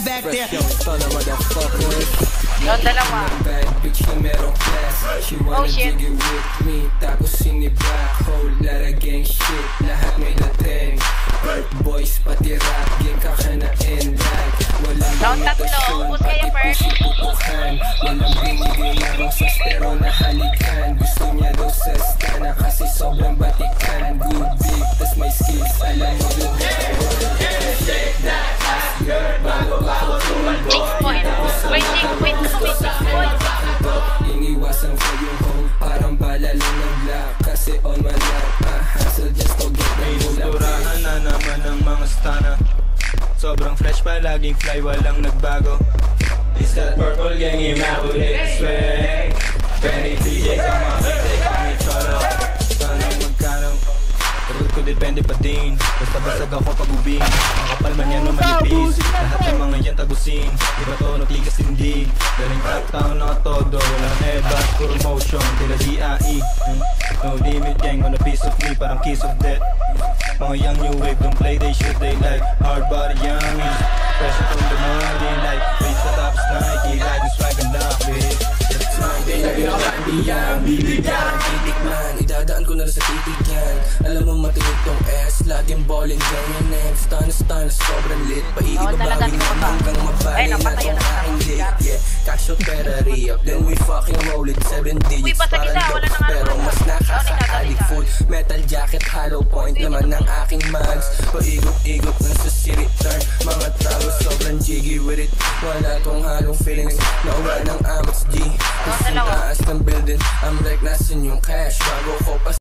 back there. Yung dalawa. Oh shit. Tapos sinibak, whole lot of gang shit. Lahat may dating. Bird boys, pati rap game kakanain like. Walang tatlo, ubus kayo first. Walang binigay na rosas pero nahalikan. Gusto niya daw sa stana kasi sobrang batikan. Good beat, tas may skills, alam mo yung Checkpoint. Wait, checkpoint. iniwasan ko yung home, parang bala lang ng black. Kasi on my lap, hustle just to get my Turahan na naman ng mga stana. Sobrang fresh pa, laging fly, walang nagbago. It's that purple gang, immaculate swag. Benny PJs ang mga take kami cholo. Sana magkano Root ko depende pa din. Basta basag ako pag-ubing. Ang kapal man yan o manipis. Lahat ng mga yan tagusin. Di ba to natigas hindi. Galing top town na todo. Walang headback, puro motion. Tila DIE. No limit gang on a piece of me. Parang kiss of death. Mga young new wave don't play, they shoot, they like hard body youngies. Pressure from the morning like reach the top Nike. Riding swag and love it. Day na ginawa niya, bibigyan, titikman. Idadaan ko na sa titig yan. Alam mo matinig tong S, laging ballin' ganyan next. Stun, sobrang lit. Paikibabawin naman hanggang mabali na tong aking lit. Yeah, cash out pera re-up, then we fucking roll it. 7 digits parang dope, pero mas nakaka-addict. Full metal jacket, hollow point naman ng aking mags. Paigot-igot na sa city turn. Mga tao sobrang jiggy with it. Wala tong halong feelings, nawa ng amats G. Taas ng building, I'm like nasan yung cash. Bago ko pa